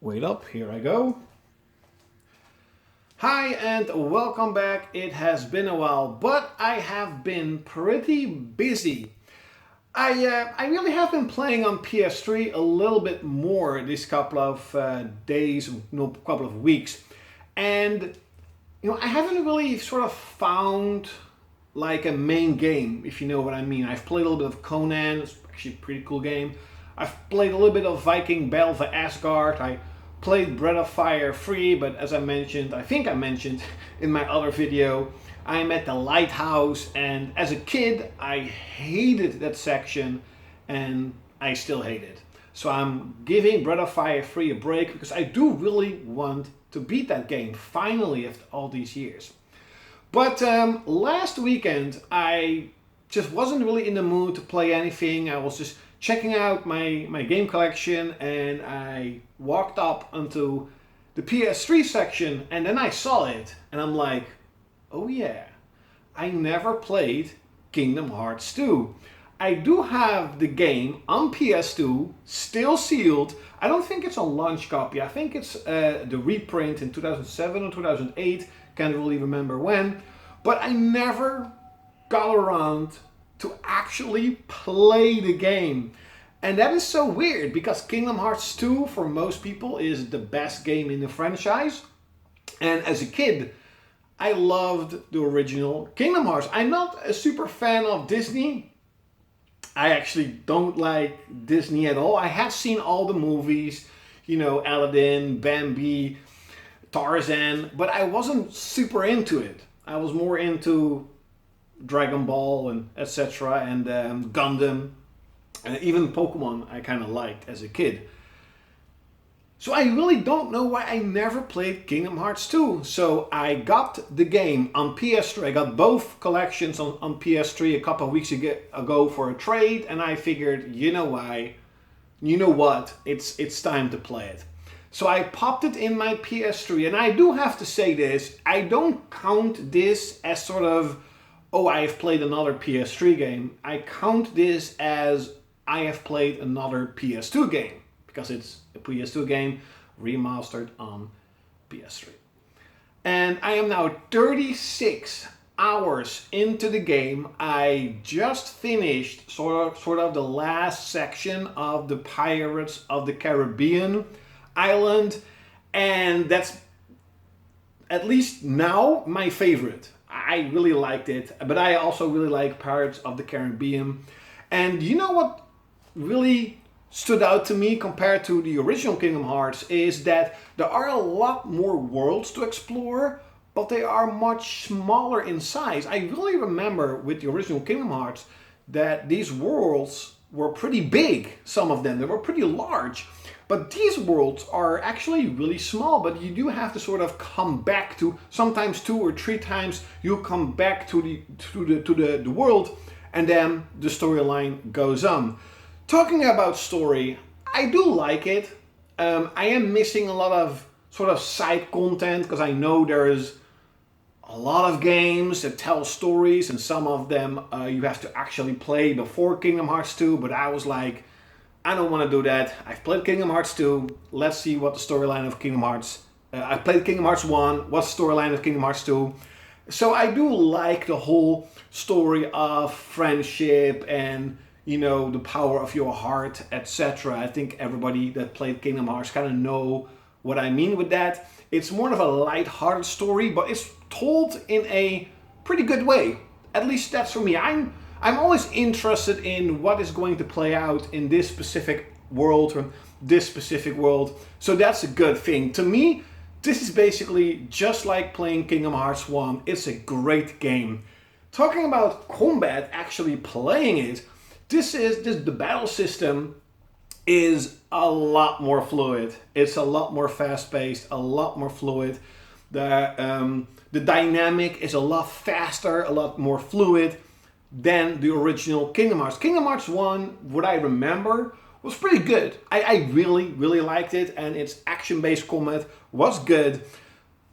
Wait up, here I go. Hi and welcome back. It has been a while, but I have been pretty busy. I really have been playing on PS3 a little bit more this couple of days, no, couple of weeks. And I haven't really sort of found like a main game, if you know what I mean. I've played a little bit of Conan, it's actually a pretty cool game. I've played a little bit of Viking Battle for Asgard. I played Breath of Fire 3, but as I mentioned, I think I mentioned in my other video, I'm at the lighthouse, and as a kid I hated that section and I still hate it. So I'm giving Breath of Fire 3 a break because I do really want to beat that game finally after all these years. But last weekend I just wasn't really in the mood to play anything. I was just checking out my game collection, and I walked up onto the PS3 section, and then I saw it and I'm like, oh yeah, I never played Kingdom Hearts 2. I do have the game on PS2, still sealed. I don't think it's a launch copy. I think it's the reprint in 2007 or 2008. Can't really remember when. But I never got around to actually play the game. And that is so weird because Kingdom Hearts 2 for most people is the best game in the franchise. And as a kid, I loved the original Kingdom Hearts. I'm not a super fan of Disney. I actually don't like Disney at all. I have seen all the movies, Aladdin, Bambi, Tarzan, but I wasn't super into it. I was more into Dragon Ball and etc. and Gundam, and even Pokemon I kind of liked as a kid. So I really don't know why I never played Kingdom Hearts 2. So I got the game on PS3. I got both collections on PS3 a couple of weeks ago for a trade, and I figured, you know what, it's time to play it. So I popped it in my PS3, and I do have to say this, I don't count this as sort of, oh, I have played another PS3 game. I count this as I have played another PS2 game, because it's a PS2 game remastered on PS3. And I am now 36 hours into the game. I just finished sort of the last section of the Pirates of the Caribbean island, and that's at least now my favorite. I really liked it, but I also really like Pirates of the Caribbean. And you know what really stood out to me compared to the original Kingdom Hearts is that there are a lot more worlds to explore, but they are much smaller in size. I really remember with the original Kingdom Hearts that these worlds were pretty big, some of them. They were pretty large. But these worlds are actually really small, but you do have to sort of come back to, sometimes 2 or 3 times you come back to the world, and then the storyline goes on. Talking about story, I do like it. I am missing a lot of sort of side content because I know there's a lot of games that tell stories, and some of them you have to actually play before Kingdom Hearts 2, but I was like, I don't want to do that. I've played Kingdom Hearts 2. Let's see what the storyline of Kingdom Hearts... I played Kingdom Hearts 1. What's the storyline of Kingdom Hearts 2? So I do like the whole story of friendship and, the power of your heart, etc. I think everybody that played Kingdom Hearts kind of know what I mean with that. It's more of a light-hearted story, but it's told in a pretty good way. At least that's for me. I'm always interested in what is going to play out in this specific world or this specific world. So that's a good thing. To me, this is basically just like playing Kingdom Hearts 1. It's a great game. Talking about combat, actually playing it, the battle system is a lot more fluid. It's a lot more fast-paced, a lot more fluid. The dynamic is a lot faster, a lot more fluid than the original Kingdom Hearts. Kingdom Hearts 1, what I remember, was pretty good. I really, really liked it, and its action-based combat was good.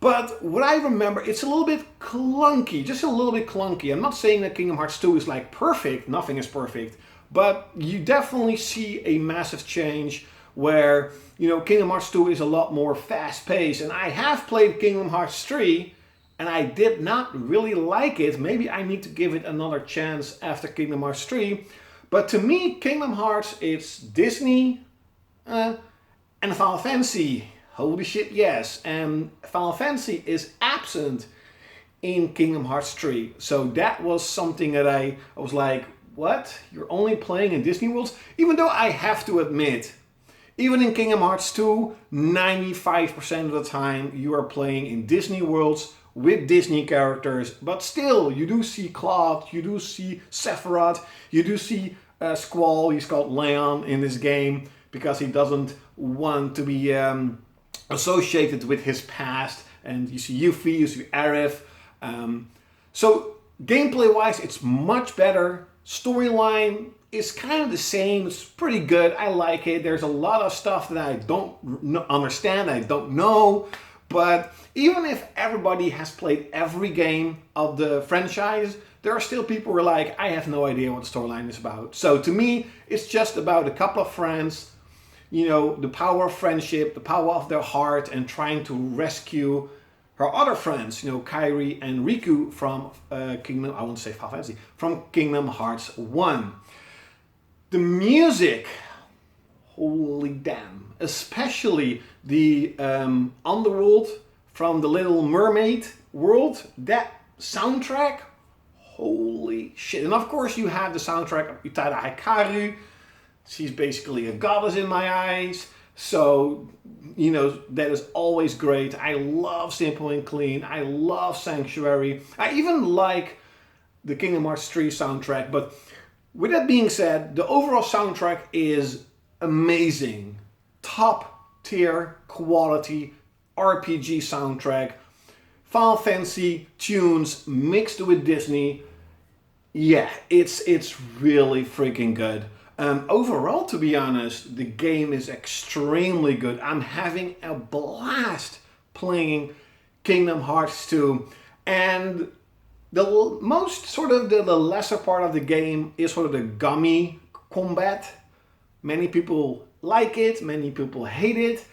But what I remember, it's a little bit clunky, just a little bit clunky. I'm not saying that Kingdom Hearts 2 is like perfect, nothing is perfect, but you definitely see a massive change where, you know, Kingdom Hearts 2 is a lot more fast-paced. And I have played Kingdom Hearts 3, and I did not really like it. Maybe I need to give it another chance after Kingdom Hearts 3. But to me, Kingdom Hearts, it's Disney and Final Fantasy. Holy shit, yes. And Final Fantasy is absent in Kingdom Hearts 3. So that was something that I was like, what? You're only playing in Disney worlds? Even though I have to admit, even in Kingdom Hearts 2, 95% of the time you are playing in Disney worlds with Disney characters, but still you do see Cloud, you do see Sephiroth, you do see Squall. He's called Leon in this game because he doesn't want to be associated with his past. And you see Yuffie, you see Aerith. So gameplay wise it's much better. Storyline is kind of the same. It's pretty good. I like it. There's a lot of stuff that I don't understand, I don't know. But even if everybody has played every game of the franchise, there are still people who are like, I have no idea what the storyline is about. So to me, it's just about a couple of friends, you know, the power of friendship, the power of their heart, and trying to rescue her other friends, you know, Kairi and Riku from Kingdom, I won't say Final Fantasy, from Kingdom Hearts 1. The music, holy damn. Especially the Underworld from the Little Mermaid world, that soundtrack, holy shit. And of course you have the soundtrack of Utada Hikaru. She's basically a goddess in my eyes. So, you know, that is always great. I love Simple and Clean. I love Sanctuary. I even like the Kingdom Hearts 3 soundtrack. But with that being said, the overall soundtrack is amazing. Top tier quality RPG soundtrack. Final Fantasy tunes mixed with Disney. Yeah, it's really freaking good. Overall, to be honest, the game is extremely good. I'm having a blast playing Kingdom Hearts 2. And the most sort of the lesser part of the game is sort of the gummy combat. Many people like it, many people hate it.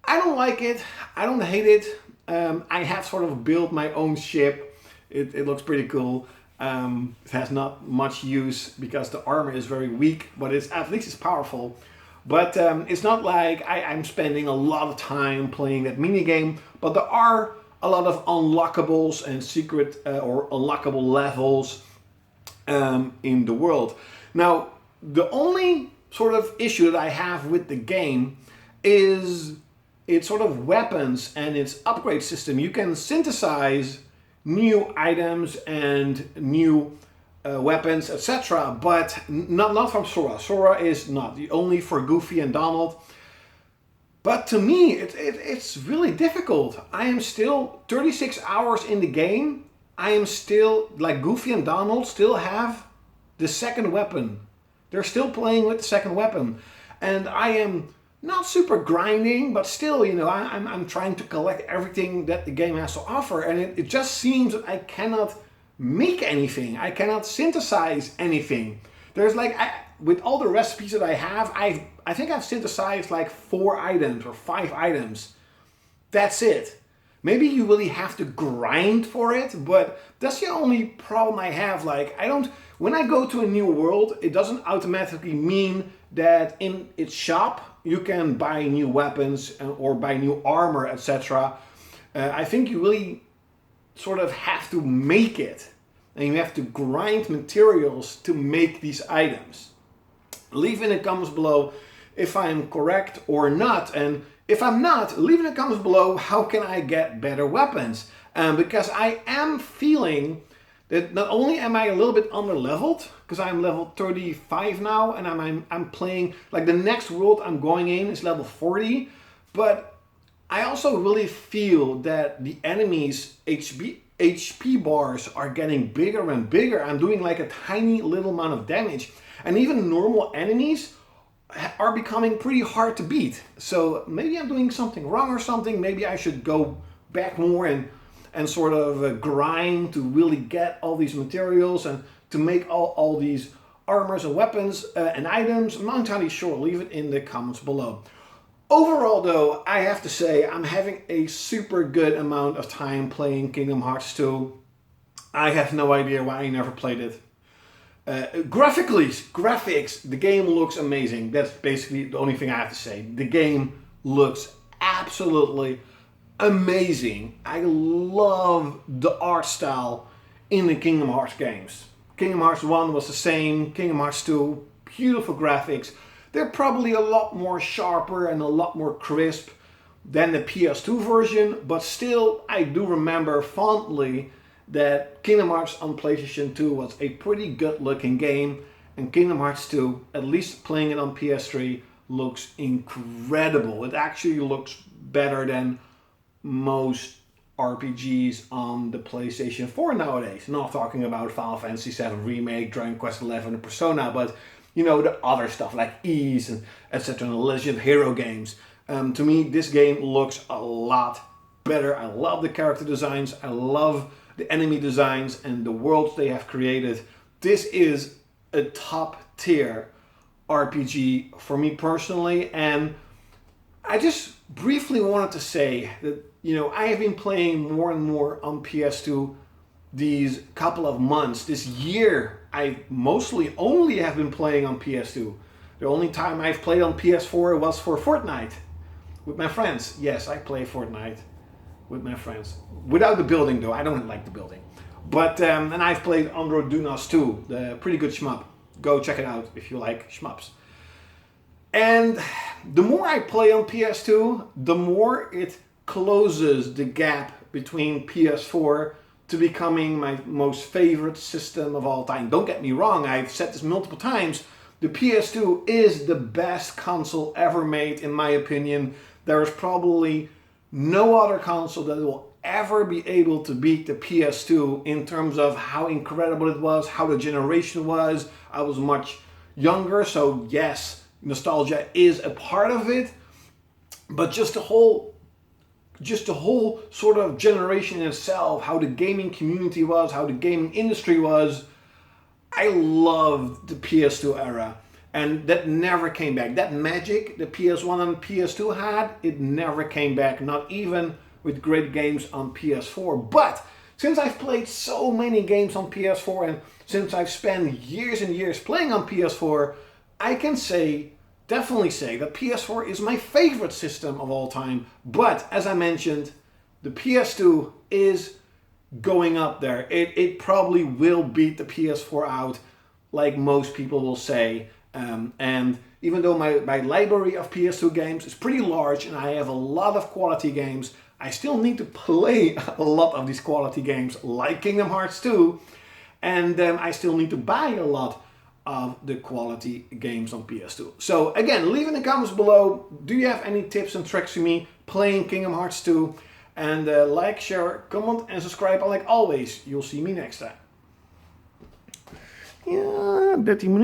I don't like it, I don't hate it. I have sort of built my own ship. It looks pretty cool. It has not much use because the armor is very weak, but at least it's powerful. But it's not like I'm spending a lot of time playing that minigame, but there are a lot of unlockables and secret or unlockable levels in the world. Now, the only sort of issue that I have with the game is its sort of weapons and its upgrade system. You can synthesize new items and new weapons, etc. But not from Sora. Sora is not, only for Goofy and Donald. But to me, it's really difficult. I am still 36 hours in the game. I am still, like Goofy and Donald, still have the second weapon. They're still playing with the second weapon. And I am not super grinding, but still, you know, I'm trying to collect everything that the game has to offer. And it just seems that I cannot make anything. I cannot synthesize anything. There's like, with all the recipes that I have, I think I've synthesized like 4 items or 5 items. That's it. Maybe you really have to grind for it, but that's the only problem I have. Like, when I go to a new world, it doesn't automatically mean that in its shop you can buy new weapons or buy new armor, etc. I think you really sort of have to make it. And you have to grind materials to make these items. Leave in the comments below if I'm correct or not. And if I'm not, leave in the comments below how can I get better weapons. Because I am feeling that not only am I a little bit under leveled, because I'm level 35 now, and I'm playing, like the next world I'm going in is level 40, but I also really feel that the enemies' HP bars are getting bigger and bigger. I'm doing like a tiny little amount of damage, and even normal enemies are becoming pretty hard to beat. So maybe I'm doing something wrong or something. Maybe I should go back more and sort of grind to really get all these materials and to make all these armors and weapons and items. I'm not entirely sure. Leave it in the comments below. Overall though, I have to say I'm having a super good amount of time playing Kingdom Hearts 2. I have no idea why I never played it. Graphics, the game looks amazing. That's basically the only thing I have to say. The game looks absolutely amazing. I love the art style in the Kingdom Hearts games. Kingdom Hearts 1 was the same, Kingdom Hearts 2, beautiful graphics. They're probably a lot more sharper and a lot more crisp than the PS2 version, but still I do remember fondly that Kingdom Hearts on PlayStation 2 was a pretty good looking game, and Kingdom Hearts 2, at least playing it on PS3, looks incredible. It actually looks better than most RPGs on the PlayStation 4 nowadays. Not talking about Final Fantasy VII Remake, Dragon Quest XI, and Persona, but you know, the other stuff like Ys and etc. and the Legend of Hero games. To me, this game looks a lot better. I love the character designs. I love the enemy designs and the worlds they have created. This is a top tier RPG for me personally, and I just briefly wanted to say that, you know, I have been playing more and more on PS2 these couple of months. This year, I mostly only have been playing on PS2. The only time I've played on PS4 was for Fortnite with my friends. Yes, I play Fortnite with my friends. Without the building though, I don't like the building. But, and I've played Andro Dunas too, the pretty good shmup. Go check it out if you like shmups. And the more I play on PS2, the more it closes the gap between PS4 to becoming my most favorite system of all time. Don't get me wrong, I've said this multiple times, the PS2 is the best console ever made in my opinion. There is probably no other console that will ever be able to beat the PS2 in terms of how incredible it was, how the generation was. I was much younger, so yes, nostalgia is a part of it, but just the whole sort of generation in itself, how the gaming community was, how the gaming industry was, I loved the PS2 era. And that never came back. That magic the PS1 and PS2 had, it never came back, not even with great games on PS4. But since I've played so many games on PS4 and since I've spent years and years playing on PS4, I can definitely say that PS4 is my favorite system of all time. But as I mentioned, the PS2 is going up there. It probably will beat the PS4 out, like most people will say. And even though my library of PS2 games is pretty large and I have a lot of quality games, I still need to play a lot of these quality games like Kingdom Hearts 2, and I still need to buy a lot of the quality games on PS2. So again, leave in the comments below, do you have any tips and tricks for me playing Kingdom Hearts 2? And like, share, comment and subscribe, and like always, you'll see me next time. Ja, 13 minuten.